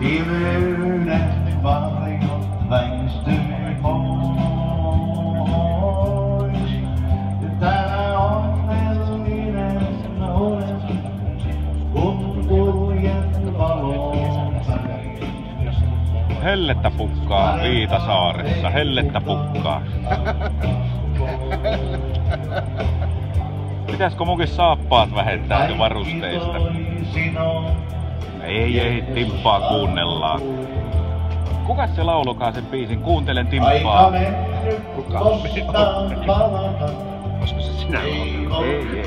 Pimeyden varjot väistyy pois. Tää onnellinen olen, kun kuljen valon päin. Hellettä pukkaa Viitasaaressa, hellettä pukkaa. Pitäisikö munkin saappaat vähentää varusteista? Ei, Timppaa kuunnellaan. Kukas se laulokaa sen biisin? Kuuntelen Timppaa. Kuka on palata? Olisiko se sinä ollut? Ei.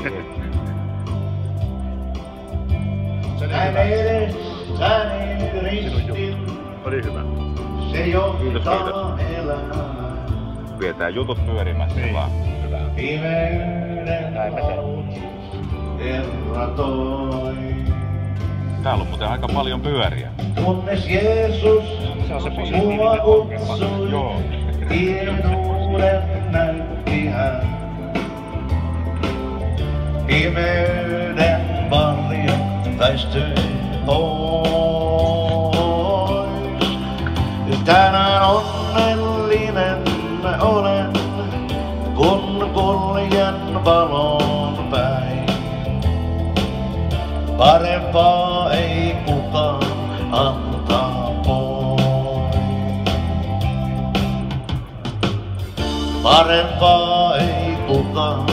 Näin edessäni ristin, Oli hyvä. se johtaa elämää. Pidetään jutut pyörimässä vaan. Hyvä. Pimeyden valot erratoi. Täällä on muuten aika paljon pyöriä. Kunnes Jeesus mua kutsui, Joo. tienuuden näytti hän. Pimeyden varjot väistyi pois. Tänään onnellinen olen, kun kuljen valon päin. Parempaa ei kukaan antaa pois. Parempaa ei kukaan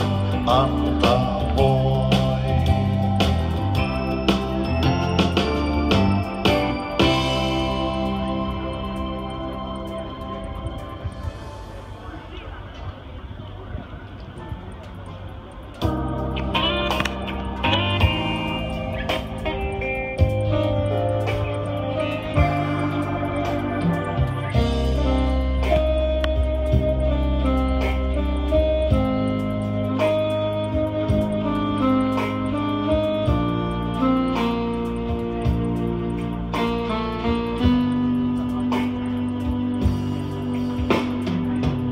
antaa pois.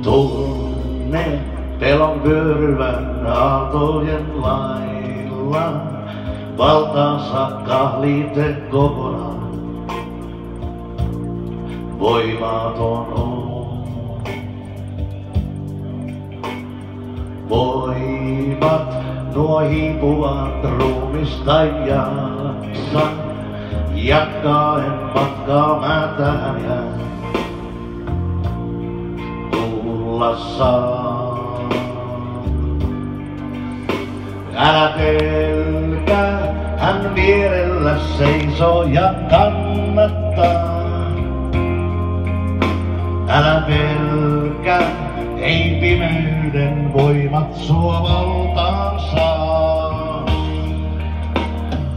Tunne pelon vyöryvän aaltojen lailla, valtaansa kahlite kokonaan. Voimaton on. Voimat nuo hiipuvat ruumista jaksa, jatkaen matkaa mä tähän jään. Älä pelkää, hän vierellä seisoo ja kannattaa. Älä pelkää, ei pimeyden voimat sua valtaan saa.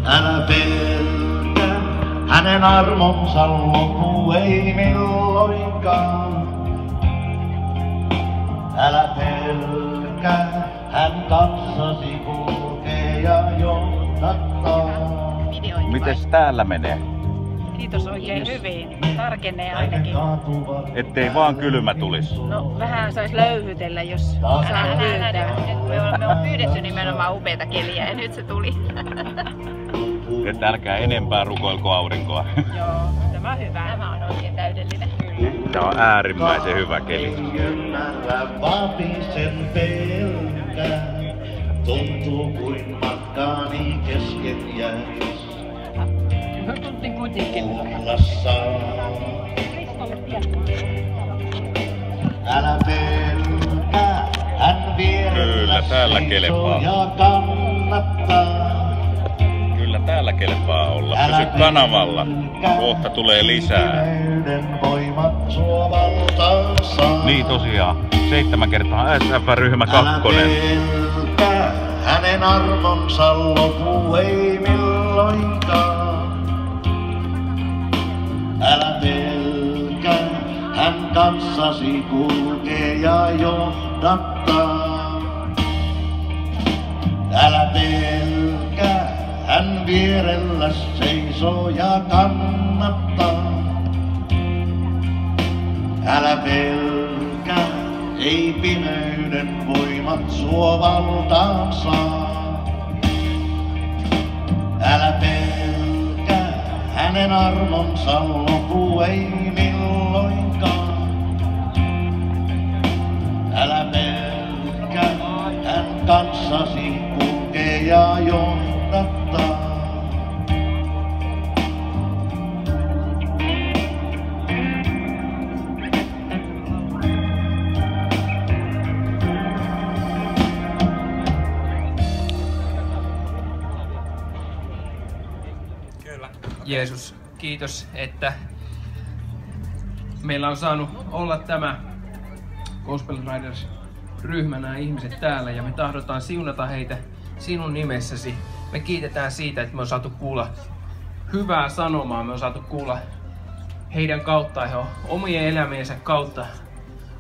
Älä pelkää, hänen armonsa lopu ei milloinkaan. Älä pelkää, hän kanssasi kulkee ja johdattaa. Mites täällä menee? Kiitos oikein hyvin. Tarkenee ainakin. Ettei vaan kylmä tulis. No vähän sais löyhytellä, jos saa pyytää. Me on pyydetty nimenomaan upeita keliä ja nyt se tuli. Että älkää enempää rukoilko aurinkoa. Joo, tämä on hyvä. Tämä on oikein täydellinen. Tää on äärimmäisen hyvä keli. Ymmärrä vapisen pelkää, tuntuu kuin matkaani kesken jäis. Tunti kuitenkin. Älä pelkää, hän vierellä Kyllä, täällä kelepaa. ja kannattaa. Kyllä täällä kelpaa olla. Pysy kanavalla. Kohta tulee lisää. Niin tosiaan. 7 kertaa SF-ryhmä 2. Älä pelkää, hänen armonsa lopu ei milloinkaan. Älä pelkää, hän kanssasi kulkee ja johdattaa. Älä pelkää, hän vierellä seisoo ja kannattaa. Älä pelkää, ei pimeyden voimat sua valtaan saa. Älä pelkää, hänen armonsa lopu ei milloinkaan. Älä pelkää, hän kanssasi kulkee ja johdattaa. Jeesus, kiitos, että meillä on saanut olla tämä Gospel Riders-ryhmä, nämä ihmiset täällä, ja me tahdotaan siunata heitä sinun nimessäsi. Me kiitetään siitä, että me on saatu kuulla hyvää sanomaa, me on saatu kuulla heidän kauttaan, he on omien elämiensä kautta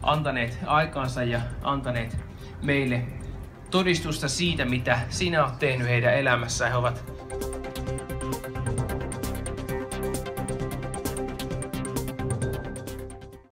antaneet aikaansa ja antaneet meille todistusta siitä, mitä sinä olet tehnyt heidän elämässään. He ovat